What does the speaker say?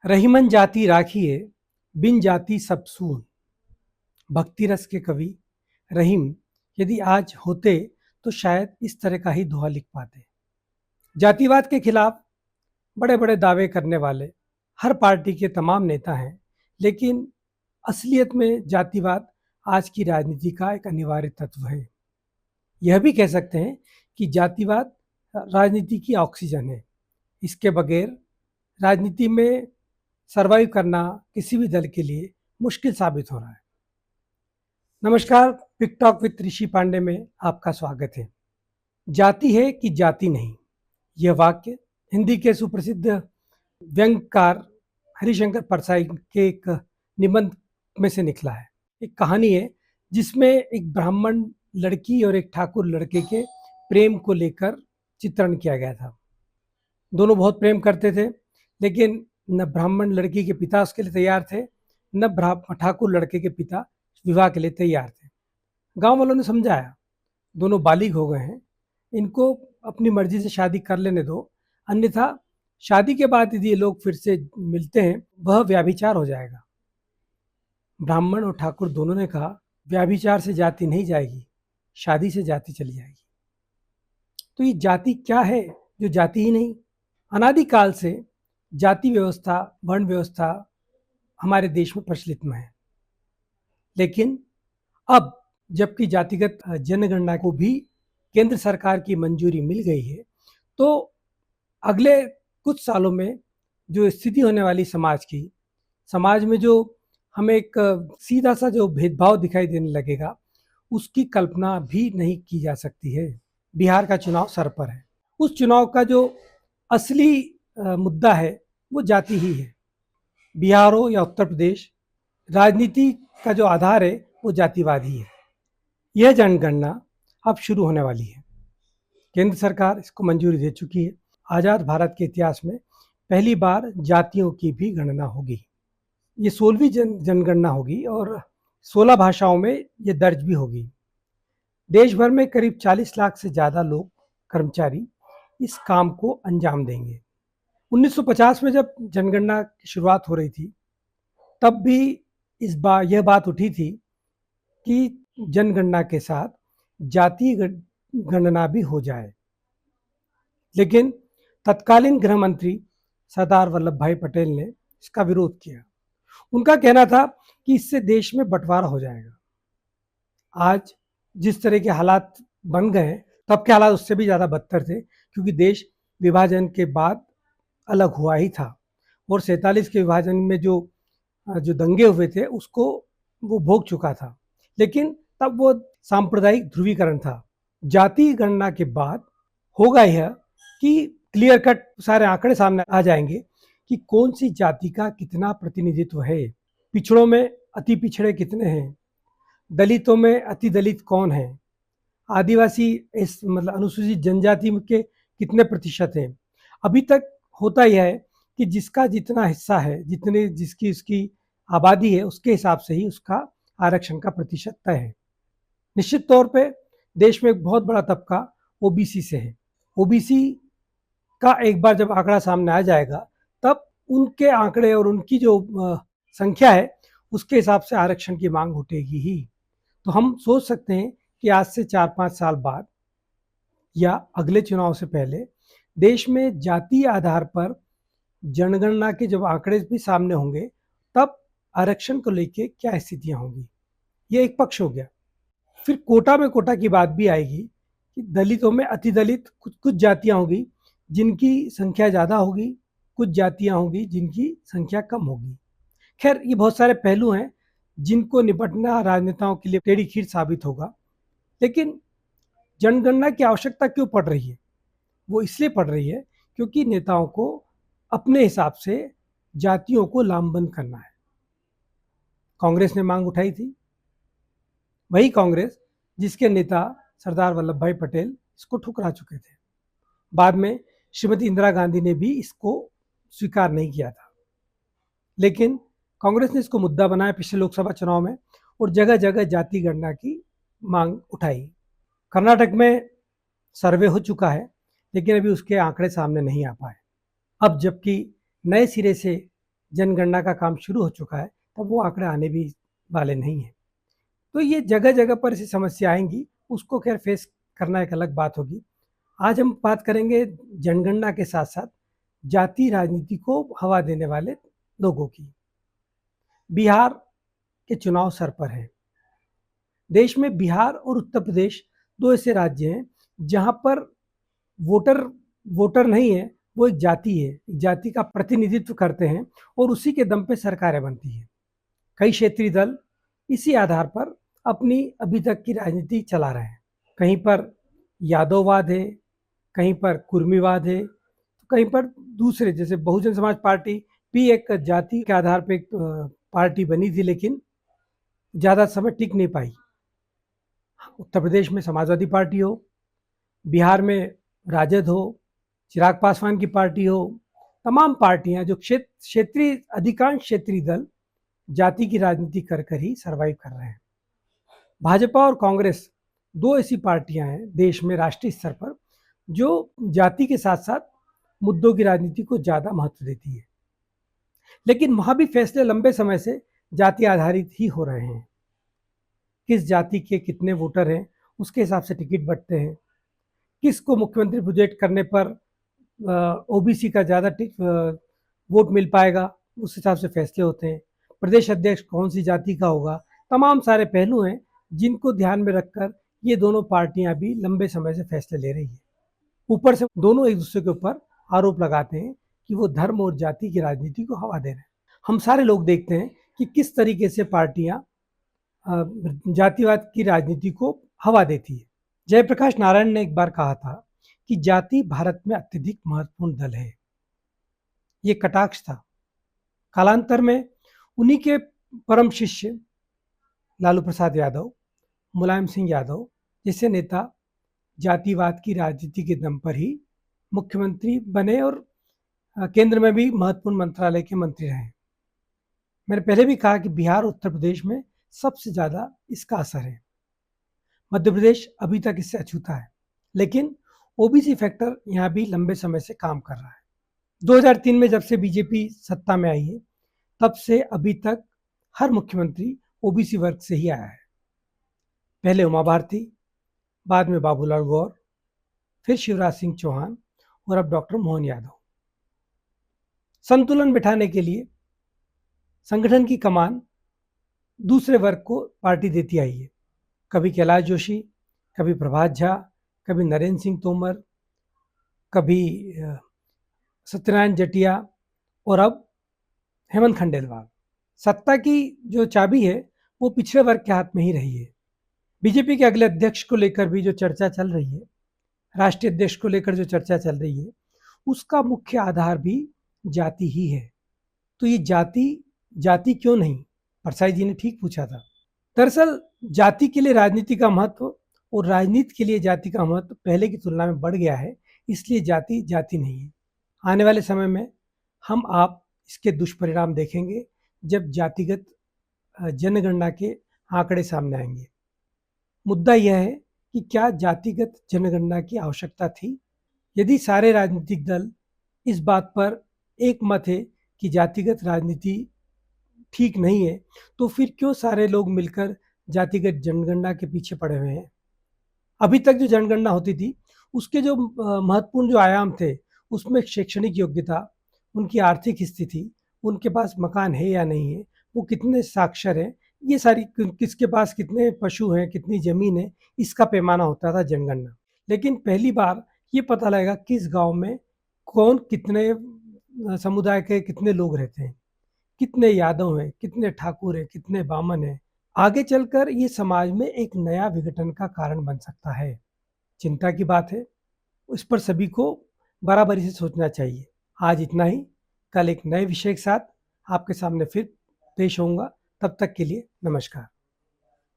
रहीमन जाति राखिए बिन जाति सब सून। भक्ति रस के कवि रहीम यदि आज होते तो शायद इस तरह का ही दोहा लिख पाते। जातिवाद के खिलाफ बड़े बड़े दावे करने वाले हर पार्टी के तमाम नेता हैं, लेकिन असलियत में जातिवाद आज की राजनीति का एक अनिवार्य तत्व है। यह भी कह सकते हैं कि जातिवाद राजनीति की ऑक्सीजन है। इसके बगैर राजनीति में सरवाइव करना किसी भी दल के लिए मुश्किल साबित हो रहा है। नमस्कार, पिक टॉक विद ऋषि पांडे में आपका स्वागत है। जाति है कि जाति नहीं, यह वाक्य हिंदी के सुप्रसिद्ध व्यंग्यकार हरिशंकर परसाई के एक निबंध में से निकला है। एक कहानी है जिसमें एक ब्राह्मण लड़की और एक ठाकुर लड़के के प्रेम को लेकर चित्रण किया गया था। दोनों बहुत प्रेम करते थे, लेकिन न ब्राह्मण लड़की के पिता उसके लिए तैयार थे, न ठाकुर लड़के के पिता विवाह के लिए तैयार थे। गांव वालों ने समझाया, दोनों बालिग हो गए हैं, इनको अपनी मर्जी से शादी कर लेने दो, अन्यथा शादी के बाद यदि ये लोग फिर से मिलते हैं वह व्याभिचार हो जाएगा। ब्राह्मण और ठाकुर दोनों ने कहा, व्याभिचार से जाति नहीं जाएगी, शादी से जाति चली जाएगी। तो ये जाति क्या है जो जाति ही नहीं? अनादिकाल से जाति व्यवस्था, वर्ण व्यवस्था हमारे देश में प्रचलित में है, लेकिन अब जबकि जातिगत जनगणना को भी केंद्र सरकार की मंजूरी मिल गई है, तो अगले कुछ सालों में जो स्थिति होने वाली समाज में जो हमें एक सीधा सा जो भेदभाव दिखाई देने लगेगा, उसकी कल्पना भी नहीं की जा सकती है। बिहार का चुनाव सर पर है। उस चुनाव का जो असली मुद्दा है वो जाति ही है। बिहार हो या उत्तर प्रदेश, राजनीति का जो आधार है वो जातिवाद ही है। यह जनगणना अब शुरू होने वाली है। केंद्र सरकार इसको मंजूरी दे चुकी है। आज़ाद भारत के इतिहास में पहली बार जातियों की भी गणना होगी। ये 16वीं जनगणना होगी और 16 भाषाओं में ये दर्ज भी होगी। देश भर में करीब 40 लाख से ज़्यादा लोग, कर्मचारी इस काम को अंजाम देंगे। 1950 में जब जनगणना की शुरुआत हो रही थी, तब भी यह बात उठी थी कि जनगणना के साथ जातीय गणना भी हो जाए, लेकिन तत्कालीन गृह मंत्री सरदार वल्लभ भाई पटेल ने इसका विरोध किया। उनका कहना था कि इससे देश में बंटवारा हो जाएगा। आज जिस तरह के हालात बन गए हैं, तब के हालात उससे भी ज़्यादा बदतर थे, क्योंकि देश विभाजन के बाद अलग हुआ ही था और 47 के विभाजन में जो दंगे हुए थे उसको वो भोग चुका था। लेकिन तब वो सांप्रदायिक ध्रुवीकरण था। जाति गणना के बाद होगा यह कि क्लियर कट सारे आंकड़े सामने आ जाएंगे कि कौन सी जाति का कितना प्रतिनिधित्व है, पिछड़ों में अति पिछड़े कितने हैं, दलितों में अति दलित कौन है, आदिवासी मतलब अनुसूचित जनजाति के कितने प्रतिशत हैं। अभी तक होता यह है कि जिसका जितना हिस्सा है, जिसकी उसकी आबादी है, उसके हिसाब से ही उसका आरक्षण का प्रतिशत तय है। निश्चित तौर पे देश में एक बहुत बड़ा तबका ओबीसी से है। ओबीसी का एक बार जब आंकड़ा सामने आ जाएगा, तब उनके आंकड़े और उनकी जो संख्या है उसके हिसाब से आरक्षण की मांग उठेगी ही। तो हम सोच सकते हैं कि आज से 4-5 साल बाद या अगले चुनाव से पहले देश में जातीय आधार पर जनगणना के जब आंकड़े भी सामने होंगे, तब आरक्षण को लेके क्या स्थितियां होंगी। ये एक पक्ष हो गया। फिर कोटा में कोटा की बात भी आएगी कि दलितों में अति दलित कुछ जातियां होगी जिनकी संख्या ज़्यादा होगी, कुछ जातियां होगी जिनकी संख्या कम होगी। खैर, ये बहुत सारे पहलू हैं जिनको निपटना राजनेताओं के लिए टेढ़ी खीर साबित होगा। लेकिन जनगणना की आवश्यकता क्यों पड़ रही है? वो इसलिए पड़ रही है क्योंकि नेताओं को अपने हिसाब से जातियों को लामबंद करना है। कांग्रेस ने मांग उठाई थी, वही कांग्रेस जिसके नेता सरदार वल्लभ भाई पटेल इसको ठुकरा चुके थे। बाद में श्रीमती इंदिरा गांधी ने भी इसको स्वीकार नहीं किया था, लेकिन कांग्रेस ने इसको मुद्दा बनाया पिछले लोकसभा चुनाव में और जगह जगह जाति गणना की मांग उठाई। कर्नाटक में सर्वे हो चुका है, लेकिन अभी उसके आंकड़े सामने नहीं आ पाए। अब जबकि नए सिरे से जनगणना का काम शुरू हो चुका है, तब वो आंकड़े आने भी वाले नहीं हैं। तो ये जगह जगह पर ऐसी समस्या आएंगी, उसको खैर फेस करना एक अलग बात होगी। आज हम बात करेंगे जनगणना के साथ साथ जाति राजनीति को हवा देने वाले लोगों की। बिहार के चुनाव सर पर हैं। देश में बिहार और उत्तर प्रदेश दो ऐसे राज्य हैं जहां पर वोटर वोटर नहीं है, वो एक जाति है, एक जाति का प्रतिनिधित्व करते हैं और उसी के दम पे सरकारें बनती हैं। कई क्षेत्रीय दल इसी आधार पर अपनी अभी तक की राजनीति चला रहे हैं। कहीं पर यादववाद है, कहीं पर कुर्मीवाद है, तो कहीं पर दूसरे जैसे बहुजन समाज पार्टी भी एक जाति के आधार पर एक पार्टी बनी थी, लेकिन ज़्यादा समय टिक नहीं पाई। उत्तर प्रदेश में समाजवादी पार्टी हो, बिहार में राजद हो, चिराग पासवान की पार्टी हो, तमाम पार्टियां जो क्षेत्रीय अधिकांश क्षेत्रीय दल जाति की राजनीति कर कर ही सरवाइव कर रहे हैं। भाजपा और कांग्रेस दो ऐसी पार्टियां हैं देश में राष्ट्रीय स्तर पर जो जाति के साथ साथ मुद्दों की राजनीति को ज़्यादा महत्व देती है, लेकिन वहाँ भी फैसले लंबे समय से जाति आधारित ही हो रहे हैं। किस जाति के कितने वोटर हैं उसके हिसाब से टिकट बंटते हैं, किसको मुख्यमंत्री प्रोजेक्ट करने पर ओबीसी का ज़्यादा वोट मिल पाएगा, उस हिसाब से फैसले होते हैं। प्रदेश अध्यक्ष कौन सी जाति का होगा, तमाम सारे पहलू हैं जिनको ध्यान में रखकर ये दोनों पार्टियां भी लंबे समय से फैसले ले रही है। ऊपर से दोनों एक दूसरे के ऊपर आरोप लगाते हैं कि वो धर्म और जाति की राजनीति को हवा दे रहे हैं। हम सारे लोग देखते हैं कि किस तरीके से पार्टियां जातिवाद की राजनीति को हवा देती है। जयप्रकाश नारायण ने एक बार कहा था कि जाति भारत में अत्यधिक महत्वपूर्ण दल है। ये कटाक्ष था। कालांतर में उन्हीं के परम शिष्य लालू प्रसाद यादव, मुलायम सिंह यादव जैसे नेता जातिवाद की राजनीति के दम पर ही मुख्यमंत्री बने और केंद्र में भी महत्वपूर्ण मंत्रालय के मंत्री रहे। मैंने पहले भी कहा कि बिहार उत्तर प्रदेश में सबसे ज़्यादा इसका असर है। मध्य प्रदेश अभी तक इससे अछूता है, लेकिन ओबीसी फैक्टर यहाँ भी लंबे समय से काम कर रहा है। 2003 में जब से बीजेपी सत्ता में आई है, तब से अभी तक हर मुख्यमंत्री ओबीसी वर्ग से ही आया है। पहले उमा भारती, बाद में बाबूलाल गौर, फिर शिवराज सिंह चौहान और अब डॉक्टर मोहन यादव। संतुलन बिठाने के लिए संगठन की कमान दूसरे वर्ग को पार्टी देती आई है। कभी कैलाश जोशी, कभी प्रभात झा, कभी नरेंद्र सिंह तोमर, कभी सत्यनारायण जटिया और अब हेमंत खंडेलवाल। सत्ता की जो चाबी है वो पिछड़े वर्ग के हाथ में ही रही है। बीजेपी के अगले अध्यक्ष को लेकर भी जो चर्चा चल रही है, राष्ट्रीय अध्यक्ष को लेकर जो चर्चा चल रही है, उसका मुख्य आधार भी जाति ही है। तो ये जाति क्यों नहीं, परसाई जी ने ठीक पूछा था। दरअसल जाति के लिए राजनीति का महत्व और राजनीति के लिए जाति का महत्व पहले की तुलना में बढ़ गया है, इसलिए जाति नहीं है। आने वाले समय में हम आप इसके दुष्परिणाम देखेंगे जब जातिगत जनगणना के आंकड़े सामने आएंगे। मुद्दा यह है कि क्या जातिगत जनगणना की आवश्यकता थी? यदि सारे राजनीतिक दल इस बात पर एक मत है कि जातिगत राजनीति ठीक नहीं है, तो फिर क्यों सारे लोग मिलकर जातिगत जनगणना के पीछे पड़े हुए हैं? अभी तक जो जनगणना होती थी उसके जो महत्वपूर्ण जो आयाम थे, उसमें शैक्षणिक योग्यता, उनकी आर्थिक स्थिति, उनके पास मकान है या नहीं है, वो कितने साक्षर हैं, ये सारी, किसके पास कितने पशु हैं, कितनी ज़मीन है, इसका पैमाना होता था जनगणना। लेकिन पहली बार ये पता लगेगा किस गांव में कौन कितने समुदाय के कितने लोग रहते हैं, कितने यादव हैं, कितने ठाकुर हैं, कितने बामन हैं। आगे चलकर ये समाज में एक नया विघटन का कारण बन सकता है। चिंता की बात है, इस पर सभी को बराबरी से सोचना चाहिए। आज इतना ही, कल एक नए विषय के साथ आपके सामने फिर पेश होऊंगा। तब तक के लिए नमस्कार।